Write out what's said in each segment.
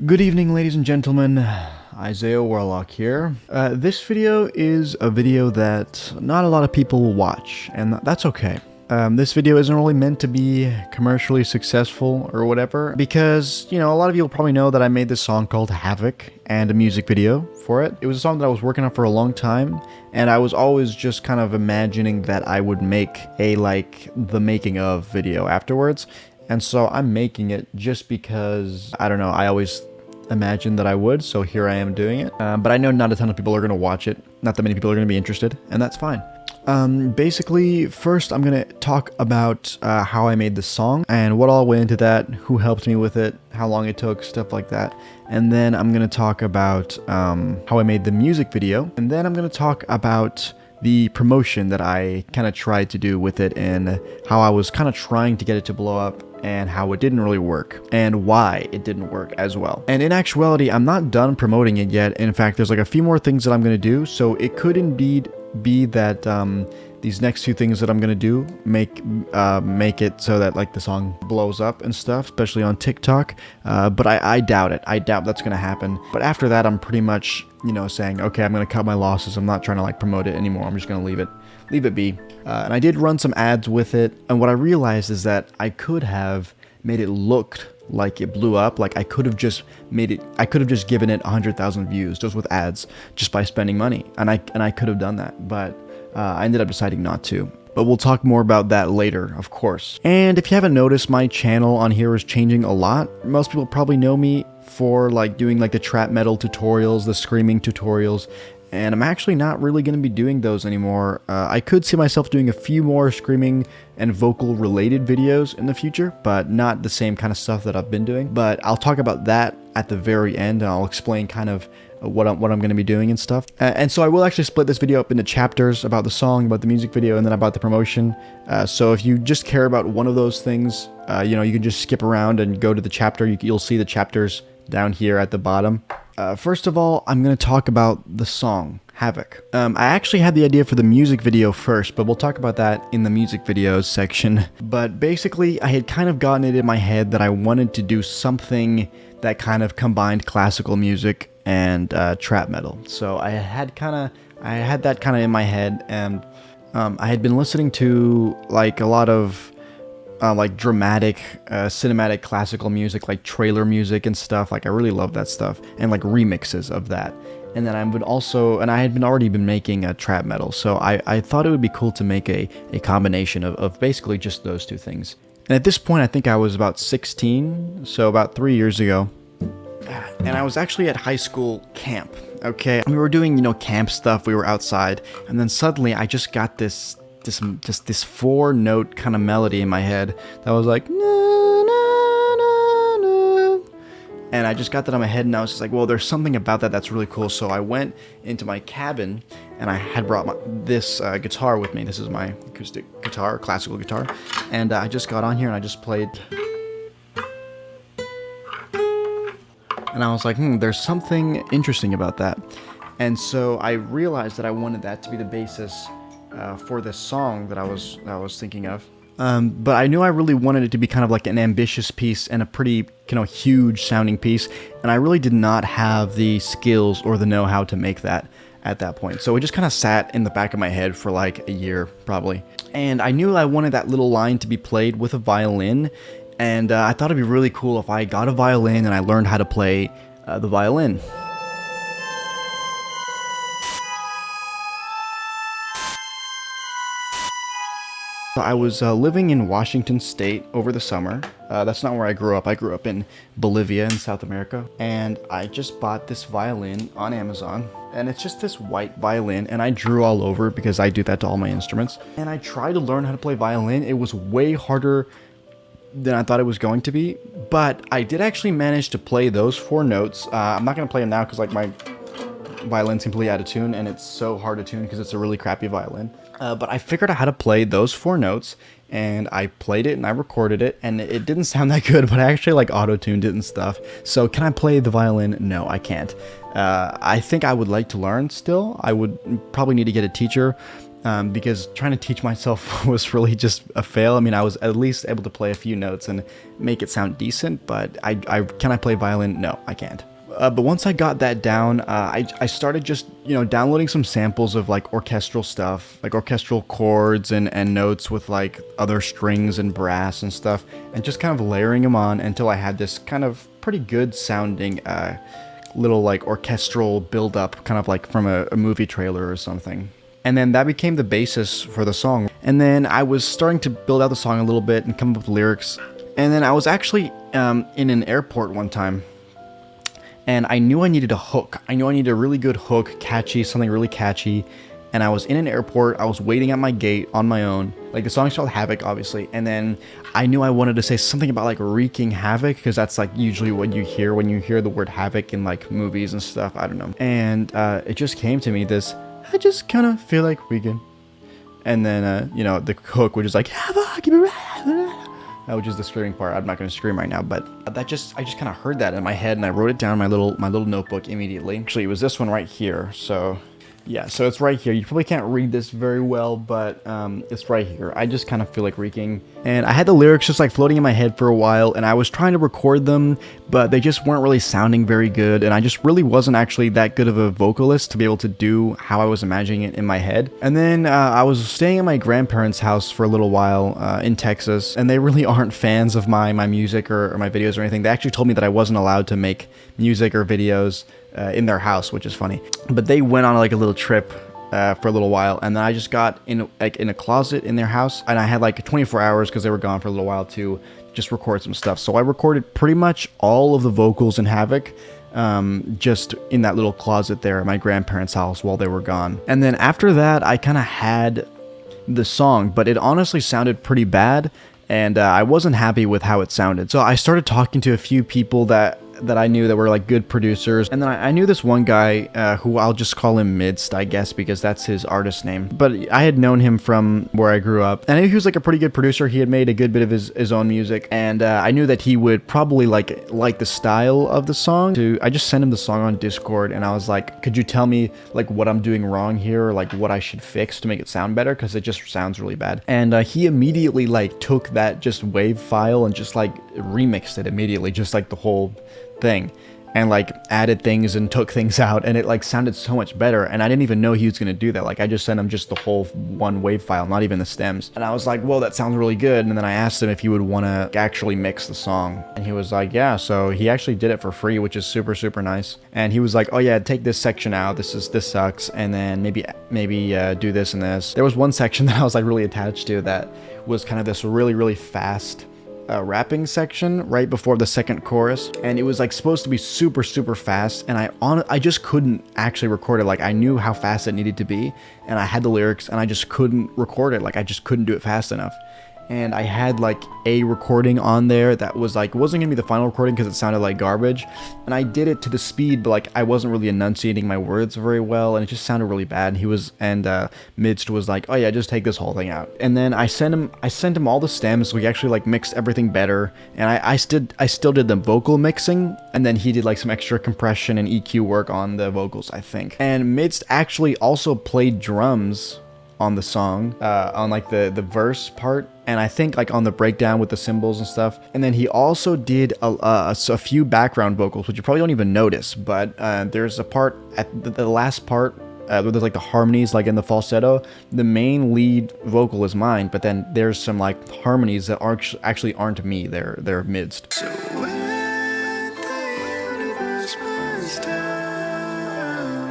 Good evening, ladies and gentlemen. Isaiah Warlock here. This video is a video that not a lot of people will watch, and that's okay. This video isn't really meant to be commercially successful or whatever, because, you know, a lot of you will probably know that I made this song called Havoc and a music video for it. It was a song that I was working on for a long time, and I was always just kind of imagining that I would make a, the making of video afterwards. And so I'm making it just because, I don't know, I always imagined that I would, so here I am doing it. But I know not a ton of people are going to watch it. Not that many people are going to be interested, and that's fine. Basically, first I'm going to talk about how I made the song and what all went into that, who helped me with it, how long it took, stuff like that. And then I'm going to talk about how I made the music video. And then I'm going to talk about the promotion that I kind of tried to do with it and how I was kind of trying to get it to blow up and how it didn't really work and why it didn't work as well. And in actuality, I'm not done promoting it yet. In fact, there's like a few more things that I'm going to do. So it could indeed be that these next few things that I'm gonna do make it so that like the song blows up and stuff, especially on TikTok. But I doubt it. I doubt that's gonna happen. But after that, I'm pretty much, you know, saying, okay, I'm gonna cut my losses. I'm not trying to like promote it anymore. I'm just gonna leave it be. And I did run some ads with it. And what I realized is that I could have made it look like it blew up. Like I could have just given it 100,000 views just with ads, just by spending money. And I could have done that, but I ended up deciding not to. But we'll talk more about that later, of course. And if you haven't noticed, my channel on here is changing a lot. Most people probably know me for like doing like the trap metal tutorials, the screaming tutorials, and I'm actually not really going to be doing those anymore. I could see myself doing a few more screaming and vocal related videos in the future, but not the same kind of stuff that I've been doing. But I'll talk about that at the very end, and I'll explain kind of what I'm going to be doing and stuff. And so I will actually split this video up into chapters about the song, about the music video, and then about the promotion. So if you just care about one of those things, you know, you can just skip around and go to the chapter. You'll see the chapters down here at the bottom. First of all, I'm going to talk about the song, Havoc. I actually had the idea for the music video first, but we'll talk about that in the music videos section. But basically, I had kind of gotten it in my head that I wanted to do something that kind of combined classical music and trap metal. So I had that kind of in my head, and I had been listening to like a lot of like dramatic, cinematic classical music, like trailer music and stuff. Like I really love that stuff, and like remixes of that. And then I had already been making a trap metal, so I thought it would be cool to make a combination of basically just those two things. And at this point, I think I was about 16, so about 3 years ago. And I was actually at high school camp, okay? We were doing, you know, camp stuff, we were outside, and then suddenly I just got this 4-note kind of melody in my head that was like, na, na, na, na. And I just got that in my head, and I was just like, well, there's something about that that's really cool. So I went into my cabin, and I had brought this guitar with me. This is my acoustic guitar, classical guitar, and I just got on here and I just played. And I was like, there's something interesting about that. And so I realized that I wanted that to be the basis for this song that I was thinking of. But I knew I really wanted it to be kind of like an ambitious piece and a pretty, you know, huge sounding piece. And I really did not have the skills or the know-how to make that at that point. So it just kind of sat in the back of my head for like a year, probably. And I knew I wanted that little line to be played with a violin. And I thought it'd be really cool if I got a violin and I learned how to play the violin. I was living in Washington State over the summer. That's not where I grew up. I grew up in Bolivia in South America. And I just bought this violin on Amazon. And it's just this white violin. And I drew all over it because I do that to all my instruments. And I tried to learn how to play violin. It was way harder than I thought it was going to be. But I did actually manage to play those 4 notes. I'm not going to play them now because like my violin's completely out of tune. And it's so hard to tune because it's a really crappy violin. But I figured out how to play those 4 notes, and I played it and I recorded it, and it didn't sound that good, but I actually like auto-tuned it and stuff. So can I play the violin? No, I can't. I think I would like to learn still. I would probably need to get a teacher, because trying to teach myself was really just a fail. I mean, I was at least able to play a few notes and make it sound decent, but can I play violin? No, I can't. But once I got that down, I started just, downloading some samples of like orchestral stuff, like orchestral chords and notes with like other strings and brass and stuff, and just kind of layering them on until I had this kind of pretty good sounding little like orchestral build up, kind of like from a movie trailer or something. And then that became the basis for the song. And then I was starting to build out the song a little bit and come up with lyrics. And then I was actually in an airport one time, and I knew I needed a hook. I knew I needed a really good hook, catchy, something really catchy. And I was in an airport, I was waiting at my gate on my own. Like, the song's called Havoc, obviously. And then I knew I wanted to say something about like wreaking havoc, because that's like usually what you hear when you hear the word havoc in like movies and stuff. I don't know. And it just came to me, I just kind of feel like wreaking. And then, the hook, which is like, havoc, which is the screaming part. I'm not going to scream right now, but I just kind of heard that in my head, and I wrote it down in my little notebook immediately. Actually, it was this one right here. So yeah, so it's right here. You probably can't read this very well, but it's right here. I just kind of feel like reeking. And I had the lyrics just like floating in my head for a while, and I was trying to record them, but they just weren't really sounding very good, and I just really wasn't actually that good of a vocalist to be able to do how I was imagining it in my head. And then I was staying at my grandparents' house for a little while in Texas, and they really aren't fans of my music or my videos or anything. They actually told me that I wasn't allowed to make music or videos in their house, which is funny. But they went on like a little trip for a little while, and then I just got in a closet in their house, and I had like 24 hours because they were gone for a little while to just record some stuff. So I recorded pretty much all of the vocals in Havoc just in that little closet there at my grandparents' house while they were gone. And then after that, I kind of had the song, but it honestly sounded pretty bad, and I wasn't happy with how it sounded. So I started talking to a few people that I knew that were like good producers, and then I knew this one guy who I'll just call him Midst, I guess, because that's his artist name. But I had known him from where I grew up, and I knew he was like a pretty good producer. He had made a good bit of his own music, and I knew that he would probably like the style of the song. So I just sent him the song on Discord, and I was like, could you tell me like what I'm doing wrong here, or like what I should fix to make it sound better, because it just sounds really bad. And he immediately like took that just wave file and just like remixed it immediately, just like the whole thing, and like added things and took things out, and it like sounded so much better. And I didn't even know he was gonna do that. Like, I just sent him just the whole one wave file, not even the stems, and I was like, whoa, that sounds really good. And then I asked him if he would want to actually mix the song, and he was like, yeah. So he actually did it for free, which is super nice. And he was like, oh yeah, take this section out, this sucks, and then maybe do this and this. There was one section that I was like really attached to that was kind of this really fast rapping section right before the second chorus, and it was like supposed to be super fast, and I just couldn't actually record it. Like, I knew how fast it needed to be, and I had the lyrics, and I just couldn't record it. Like, I just couldn't do it fast enough. And I had like a recording on there that was like, it wasn't gonna be the final recording because it sounded like garbage, and I did it to the speed, but like I wasn't really enunciating my words very well, and it just sounded really bad. And Midst was like, oh yeah, just take this whole thing out. And then I sent him all the stems, so we actually like mixed everything better, and I still did the vocal mixing, and then he did like some extra compression and EQ work on the vocals, I think. And Midst actually also played drums on the song, on like the verse part, and I think like on the breakdown with the cymbals and stuff. And then he also did a few background vocals, which you probably don't even notice, but there's a part at the last part where there's like the harmonies, like in the falsetto. The main lead vocal is mine, but then there's some like harmonies that actually aren't me, they're Midst. So when the universe burns down,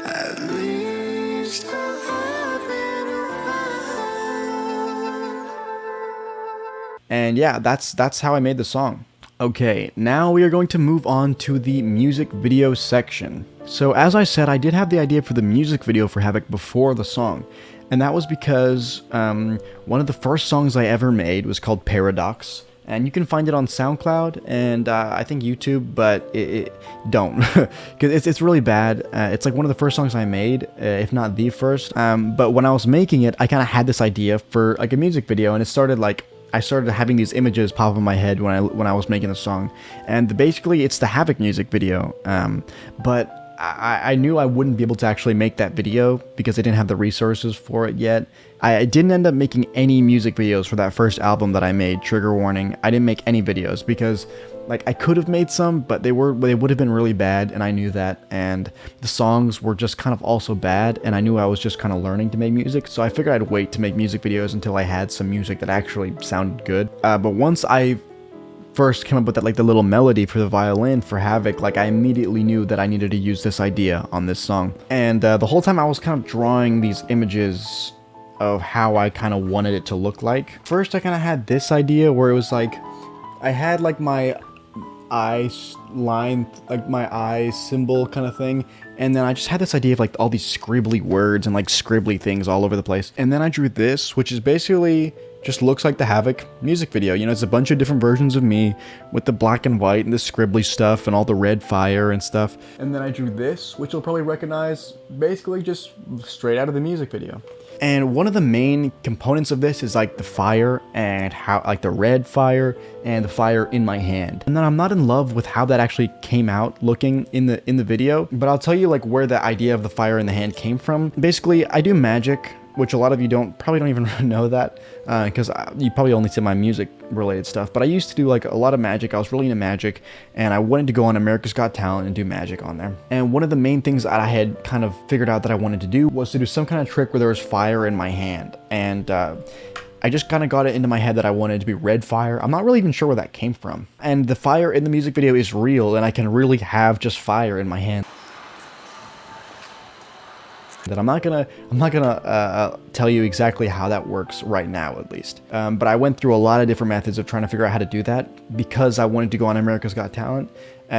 at least and yeah, that's how I made the song. Okay, now we are going to move on to the music video section. So as I said, I did have the idea for the music video for Havoc before the song, and that was because one of the first songs I ever made was called Paradox, and you can find it on SoundCloud and I think YouTube, but don't, because it's really bad. It's like one of the first songs I made, if not the first. But when I was making it, I kind of had this idea for like a music video, and it started like, I started having these images pop up in my head when I was making the song, and basically it's the Havoc music video. But I knew I wouldn't be able to actually make that video because I didn't have the resources for it yet. I didn't end up making any music videos for that first album that I made, Trigger Warning. I didn't make any videos because like I could have made some, but they would have been really bad, and I knew that, and the songs were just kind of also bad, and I knew I was just kind of learning to make music, so I figured I'd wait to make music videos until I had some music that actually sounded good. But once I first came up with that, like the little melody for the violin for Havoc, like I immediately knew that I needed to use this idea on this song. And the whole time I was kind of drawing these images of how I kind of wanted it to look like. First I kind of had this idea where it was like, I had like my eye line, like my eye symbol kind of thing, and then I just had this idea of like all these scribbly words and like scribbly things all over the place. And then I drew this, which is basically just looks like the Havoc music video. You know, it's a bunch of different versions of me with the black and white and the scribbly stuff and all the red fire and stuff. And then I drew this, which you'll probably recognize, basically just straight out of the music video. And one of the main components of this is like the fire and how like the red fire and the fire in my hand. And then I'm not in love with how that actually came out looking in the video, but I'll tell you like where the idea of the fire in the hand came from. Basically, I do magic, which a lot of you probably don't even know that, because you probably only see my music related stuff, but I used to do like a lot of magic. I was really into magic, and I wanted to go on America's Got Talent and do magic on there. And one of the main things that I had kind of figured out that I wanted to do was to do some kind of trick where there was fire in my hand, and I just kind of got it into my head that I wanted it to be red fire. I'm not really even sure where that came from. And the fire in the music video is real, and I can really have just fire in my hand. That I'm not gonna tell you exactly how that works right now, at least. But I went through a lot of different methods of trying to figure out how to do that because I wanted to go on America's Got Talent.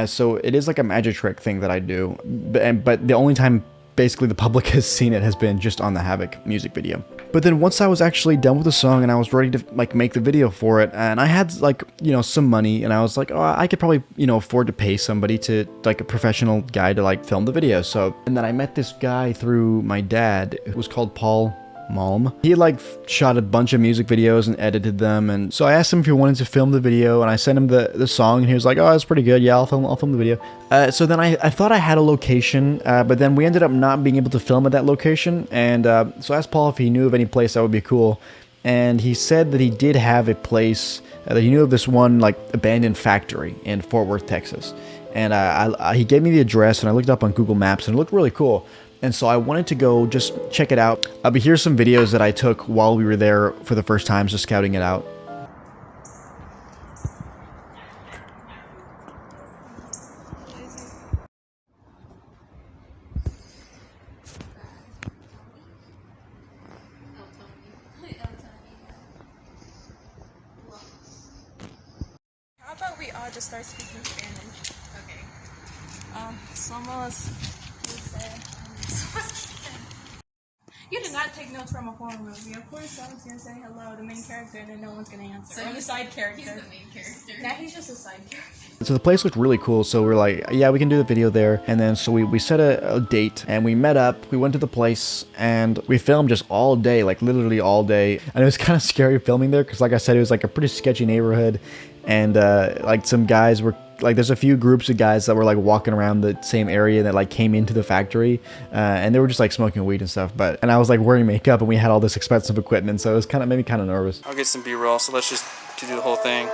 So it is like a magic trick thing that I do. But the only time basically the public has seen it has been just on the Havoc music video. But then once I was actually done with the song and I was ready to like make the video for it, and I had like, you know, some money, and I was like, oh, I could probably, you know, afford to pay somebody to, like a professional guy to like film the video. So, and then I met this guy through my dad who was called Paul Malm. He like shot a bunch of music videos and edited them, and so I asked him if he wanted to film the video, and I sent him the song, and he was like, oh, that's pretty good, yeah, I'll film the video. So then I thought I had a location, but then we ended up not being able to film at that location, and so I asked Paul if he knew of any place that would be cool, and he said that he did have a place, that he knew of this one like abandoned factory in Fort Worth, Texas. And he gave me the address, and I looked up on Google Maps, and it looked really cool. And so I wanted to go just check it out. But here's some videos that I took while we were there for the first time, just scouting it out. How about we all just start speaking Spanish? Okay. Somos. You did not take notes from a horror movie. Of course, someone's gonna say hello, the main character, and then no one's gonna answer. So or the side character. He's the main character. Nah, he's just a side character. So the place looked really cool, so we're like, yeah, we can do the video there. And then so we set a date, and we met up, we went to the place, and we filmed just all day, like literally all day. And it was kind of scary filming there, because like I said, it was like a pretty sketchy neighborhood, and like some guys were, like there's a few groups of guys that were like walking around the same area that like came into the factory, and they were just like smoking weed and stuff. And I was like wearing makeup, and we had all this expensive equipment, so it was kind of made me kind of nervous. I'll get some B-roll, so let's just do the whole thing.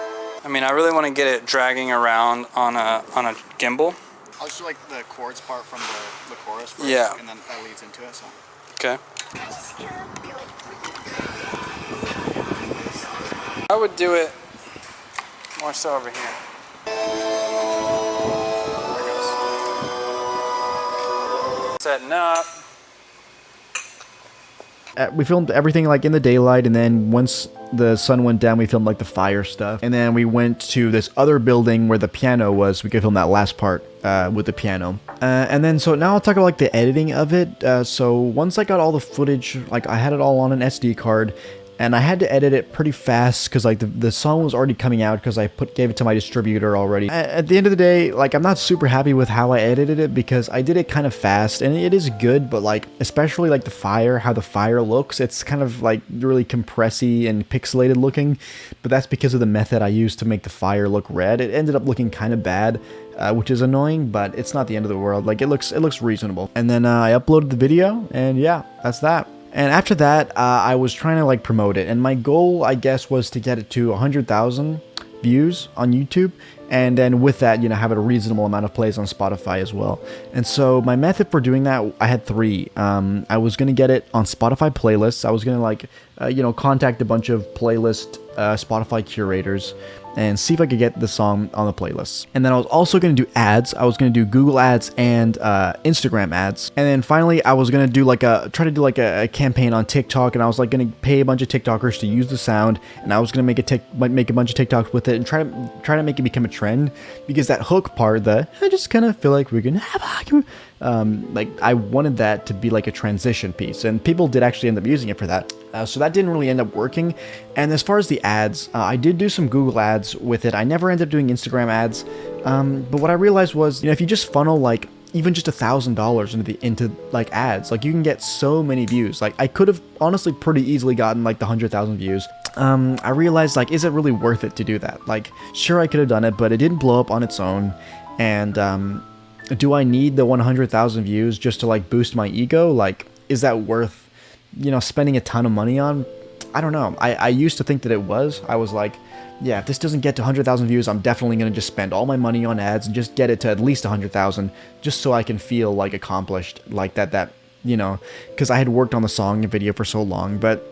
I mean, I really want to get it dragging around on a gimbal. I'll just do like the chords part from the chorus first, yeah, and then that leads into it. So. Okay. I would do it more so over here. Setting up. We filmed everything like in the daylight, and then once the sun went down, we filmed like the fire stuff. And then we went to this other building where the piano was. We could film that last part with the piano. And then so now I'll talk about like the editing of it. So once I got all the footage, like I had it all on an SD card, and I had to edit it pretty fast because like the song was already coming out because I gave it to my distributor already. At the end of the day, like I'm not super happy with how I edited it because I did it kind of fast, and it is good, but like especially like how the fire looks, it's kind of like really compressy and pixelated looking, but that's because of the method I used to make the fire look red. It ended up looking kind of bad. which is annoying, but it's not the end of the world. Like, it looks reasonable. And then I uploaded the video, and yeah, that's that. And after that, I was trying to like promote it, and my goal, I guess, was to get it to 100,000 views on YouTube, and then with that, you know, have a reasonable amount of plays on Spotify as well. And so my method for doing that, I had three. I was gonna get it on Spotify playlists. I was gonna like, you know, contact a bunch of playlist Spotify curators and see if I could get the song on the playlists. And then I was also going to do ads. I was going to do Google ads and Instagram ads. And then finally, I was going to do like try to do like a campaign on TikTok, and I was like going to pay a bunch of TikTokers to use the sound, and I was going to make a bunch of TikToks with it and try to make it become a trend, because that hook part, I just kind of feel like we're going to have like I wanted that to be like a transition piece, and people did actually end up using it for that. So that didn't really end up working. And as far as the ads, I did do some Google ads with it. I never ended up doing Instagram ads. But what I realized was, you know, if you just funnel like even just $1,000 into like ads, like you can get so many views. Like I could have honestly pretty easily gotten like the 100,000 views. I realized, like, is it really worth it to do that? Like, sure, I could have done it, but it didn't blow up on its own. And do I need the 100,000 views just to like boost my ego? Like, is that worth, you know, spending a ton of money on? I don't know. I used to think that it was. I was like, yeah, if this doesn't get to 100,000 views, I'm definitely going to just spend all my money on ads and just get it to at least 100,000, just so I can feel like accomplished, like that, you know, because I had worked on the song and video for so long. But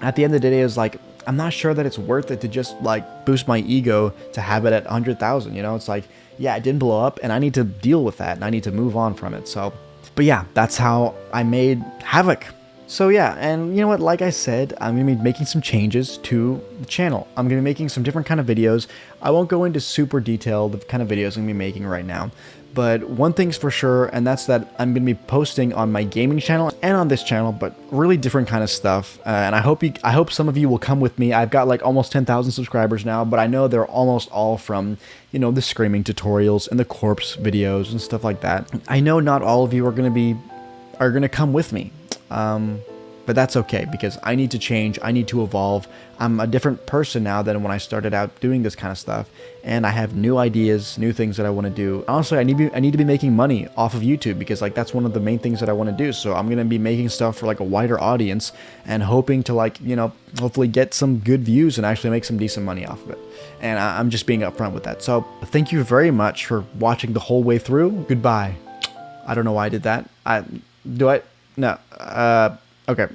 at the end of the day, it was like, I'm not sure that it's worth it to just like boost my ego to have it at 100,000, you know? It's like, yeah, it didn't blow up, and I need to deal with that, and I need to move on from it. So, but yeah, that's how I made Havoc. So yeah, and you know what, like I said, I'm going to be making some changes to the channel. I'm going to be making some different kind of videos. I won't go into super detail the kind of videos I'm going to be making right now. But one thing's for sure, and that's that I'm going to be posting on my gaming channel and on this channel, but really different kind of stuff. And I hope some of you will come with me. I've got like almost 10,000 subscribers now, but I know they're almost all from, you know, the screaming tutorials and the corpse videos and stuff like that. I know not all of you are going to come with me. But that's okay, because I need to change. I need to evolve. I'm a different person now than when I started out doing this kind of stuff, and I have new ideas, new things that I want to do. Honestly, I need to be making money off of YouTube, because like that's one of the main things that I want to do. So I'm gonna be making stuff for like a wider audience and hoping to, like, you know, hopefully get some good views and actually make some decent money off of it. And I'm just being upfront with that. So thank you very much for watching the whole way through. Goodbye. I don't know why I did that. No. Okay.